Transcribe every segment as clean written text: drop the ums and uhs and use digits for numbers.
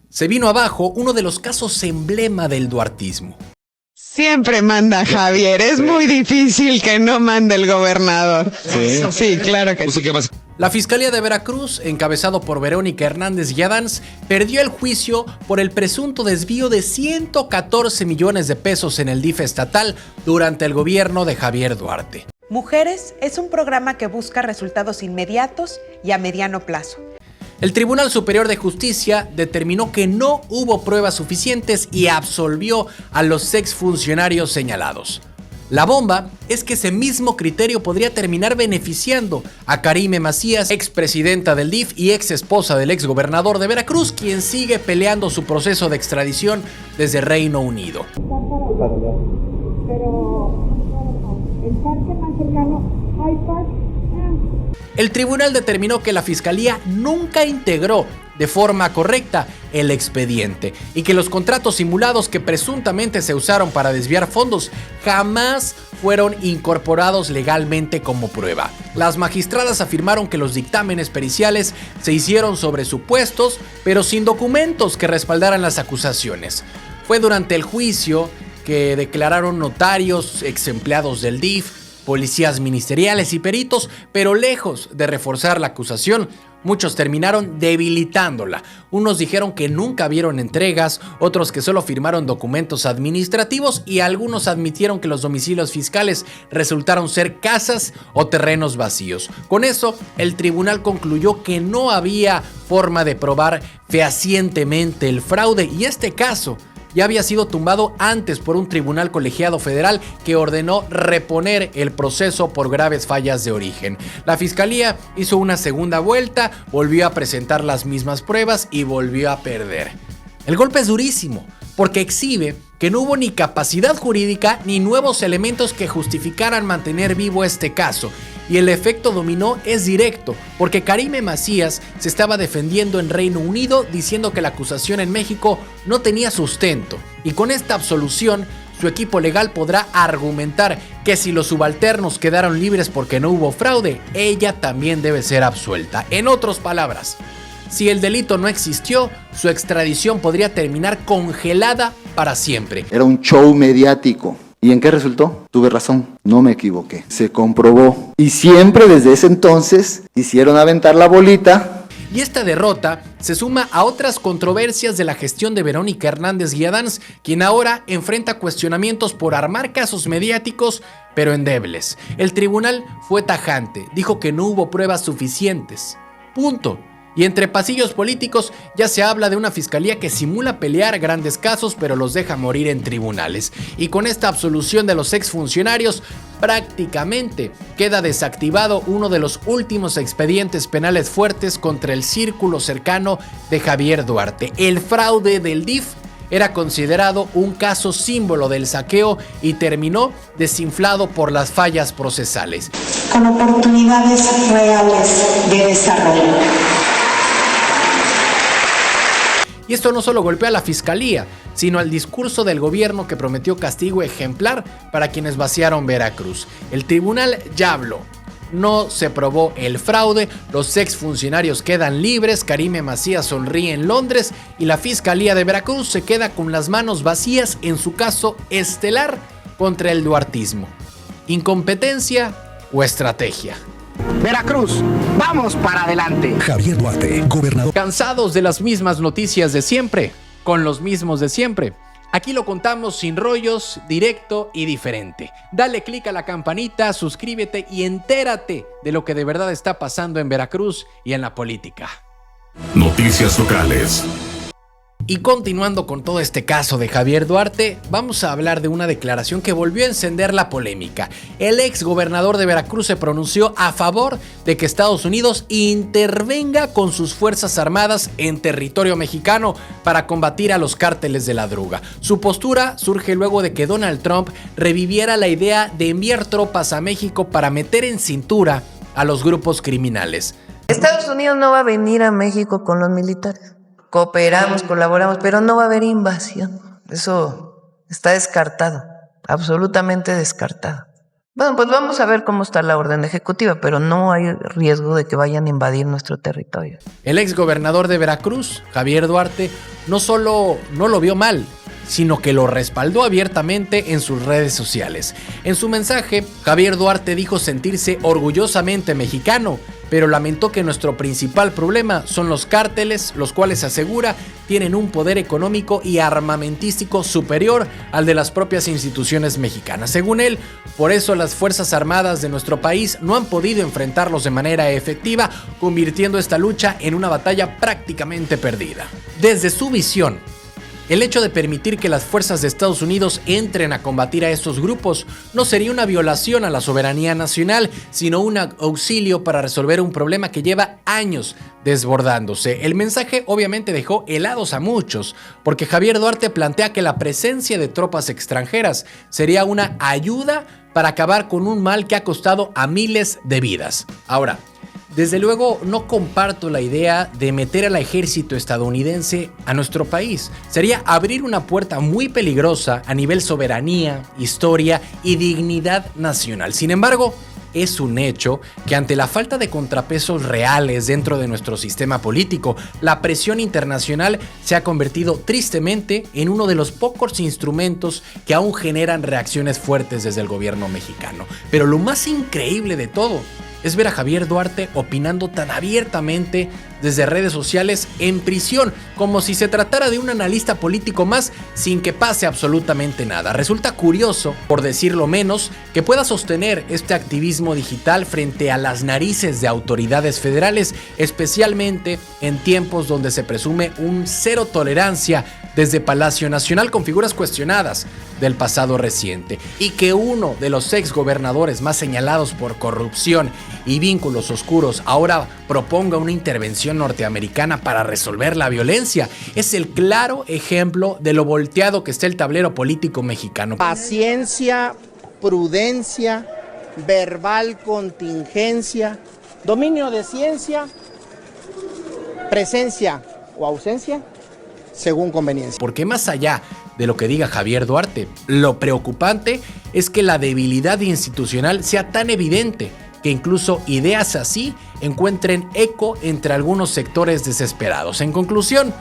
se vino abajo uno de los casos emblema del duartismo. Siempre manda Javier, es muy difícil que no mande el gobernador. Sí, claro que sí. La Fiscalía de Veracruz, encabezado por Verónica Hernández Adams, perdió el juicio por el presunto desvío de 114 millones de pesos en el DIF estatal durante el gobierno de Javier Duarte. Mujeres es un programa que busca resultados inmediatos y a mediano plazo. El Tribunal Superior de Justicia determinó que no hubo pruebas suficientes y absolvió a los exfuncionarios señalados. La bomba es que ese mismo criterio podría terminar beneficiando a Karime Macías, expresidenta del DIF y ex esposa del exgobernador de Veracruz, quien sigue peleando su proceso de extradición desde Reino Unido. El tribunal determinó que la Fiscalía nunca integró de forma correcta el expediente y que los contratos simulados que presuntamente se usaron para desviar fondos jamás fueron incorporados legalmente como prueba. Las magistradas afirmaron que los dictámenes periciales se hicieron sobre supuestos, pero sin documentos que respaldaran las acusaciones. Fue durante el juicio que declararon notarios, ex empleados del DIF, policías ministeriales y peritos, pero lejos de reforzar la acusación, muchos terminaron debilitándola. Unos dijeron que nunca vieron entregas, otros que solo firmaron documentos administrativos y algunos admitieron que los domicilios fiscales resultaron ser casas o terrenos vacíos. Con eso, el tribunal concluyó que no había forma de probar fehacientemente el fraude y este caso ya había sido tumbado antes por un tribunal colegiado federal que ordenó reponer el proceso por graves fallas de origen. La Fiscalía hizo una segunda vuelta, volvió a presentar las mismas pruebas y volvió a perder. El golpe es durísimo, porque exhibe que no hubo ni capacidad jurídica ni nuevos elementos que justificaran mantener vivo este caso. Y el efecto dominó es directo, porque Karime Macías se estaba defendiendo en Reino Unido diciendo que la acusación en México no tenía sustento. Y con esta absolución, su equipo legal podrá argumentar que si los subalternos quedaron libres porque no hubo fraude, ella también debe ser absuelta. En otras palabras, si el delito no existió, su extradición podría terminar congelada para siempre. Era un show mediático. ¿Y en qué resultó? Tuve razón, no me equivoqué. Se comprobó. Y siempre desde ese entonces hicieron aventar la bolita. Y esta derrota se suma a otras controversias de la gestión de Verónica Hernández Adams, quien ahora enfrenta cuestionamientos por armar casos mediáticos, pero endebles. El tribunal fue tajante, dijo que no hubo pruebas suficientes. Punto. Y entre pasillos políticos ya se habla de una fiscalía que simula pelear grandes casos pero los deja morir en tribunales. Y con esta absolución de los exfuncionarios prácticamente queda desactivado uno de los últimos expedientes penales fuertes contra el círculo cercano de Javier Duarte. El fraude del DIF era considerado un caso símbolo del saqueo y terminó desinflado por las fallas procesales. Con oportunidades reales de desarrollo. Y esto no solo golpea a la fiscalía, sino al discurso del gobierno que prometió castigo ejemplar para quienes vaciaron Veracruz. El tribunal ya habló. No se probó el fraude, los exfuncionarios quedan libres, Karime Macías sonríe en Londres y la Fiscalía de Veracruz se queda con las manos vacías en su caso estelar contra el duartismo. ¿Incompetencia o estrategia? Veracruz, vamos para adelante. Javier Duarte, gobernador. ¿Cansados de las mismas noticias de siempre? Con los mismos de siempre. Aquí lo contamos sin rollos, directo y diferente. Dale click a la campanita, suscríbete y entérate de lo que de verdad está pasando en Veracruz y en la política. Noticias locales. Y continuando con todo este caso de Javier Duarte, vamos a hablar de una declaración que volvió a encender la polémica. El ex gobernador de Veracruz se pronunció a favor de que Estados Unidos intervenga con sus fuerzas armadas en territorio mexicano para combatir a los cárteles de la droga. Su postura surge luego de que Donald Trump reviviera la idea de enviar tropas a México para meter en cintura a los grupos criminales. Estados Unidos no va a venir a México con los militares. Cooperamos, colaboramos, pero no va a haber invasión. Eso está descartado, absolutamente descartado. Bueno, pues vamos a ver cómo está la orden ejecutiva, pero no hay riesgo de que vayan a invadir nuestro territorio. El exgobernador de Veracruz, Javier Duarte, no solo no lo vio mal, sino que lo respaldó abiertamente en sus redes sociales. En su mensaje, Javier Duarte dijo sentirse orgullosamente mexicano, pero lamentó que nuestro principal problema son los cárteles, los cuales asegura tienen un poder económico y armamentístico superior al de las propias instituciones mexicanas. Según él, por eso las Fuerzas Armadas de nuestro país no han podido enfrentarlos de manera efectiva, convirtiendo esta lucha en una batalla prácticamente perdida. Desde su visión, el hecho de permitir que las fuerzas de Estados Unidos entren a combatir a estos grupos no sería una violación a la soberanía nacional, sino un auxilio para resolver un problema que lleva años desbordándose. El mensaje obviamente dejó helados a muchos, porque Javier Duarte plantea que la presencia de tropas extranjeras sería una ayuda para acabar con un mal que ha costado a miles de vidas. Ahora, desde luego no comparto la idea de meter al ejército estadounidense a nuestro país. Sería abrir una puerta muy peligrosa a nivel soberanía, historia y dignidad nacional. Sin embargo, es un hecho que ante la falta de contrapesos reales dentro de nuestro sistema político, la presión internacional se ha convertido tristemente en uno de los pocos instrumentos que aún generan reacciones fuertes desde el gobierno mexicano. Pero lo más increíble de todo es ver a Javier Duarte opinando tan abiertamente desde redes sociales en prisión, como si se tratara de un analista político más sin que pase absolutamente nada. Resulta curioso, por decirlo menos, que pueda sostener este activismo digital frente a las narices de autoridades federales, especialmente en tiempos donde se presume un cero tolerancia desde Palacio Nacional con figuras cuestionadas del pasado reciente, y que uno de los exgobernadores más señalados por corrupción y vínculos oscuros ahora proponga una intervención norteamericana para resolver la violencia es el claro ejemplo de lo volteado que está el tablero político mexicano. Paciencia, prudencia, verbal contingencia, dominio de ciencia, presencia o ausencia, según conveniencia. Porque más allá de lo que diga Javier Duarte, lo preocupante es que la debilidad institucional sea tan evidente que incluso ideas así encuentren eco entre algunos sectores desesperados. En conclusión,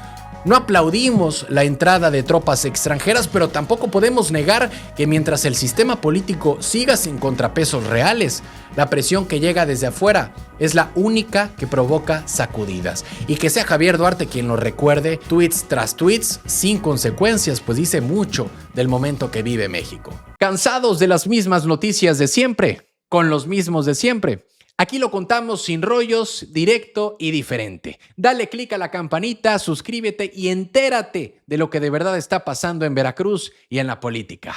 no aplaudimos la entrada de tropas extranjeras, pero tampoco podemos negar que mientras el sistema político siga sin contrapesos reales, la presión que llega desde afuera es la única que provoca sacudidas. Y que sea Javier Duarte quien lo recuerde, tweets tras tweets, sin consecuencias, pues dice mucho del momento que vive México. ¿Cansados de las mismas noticias de siempre? Con los mismos de siempre. Aquí lo contamos sin rollos, directo y diferente. Dale click a la campanita, suscríbete y entérate de lo que de verdad está pasando en Veracruz y en la política.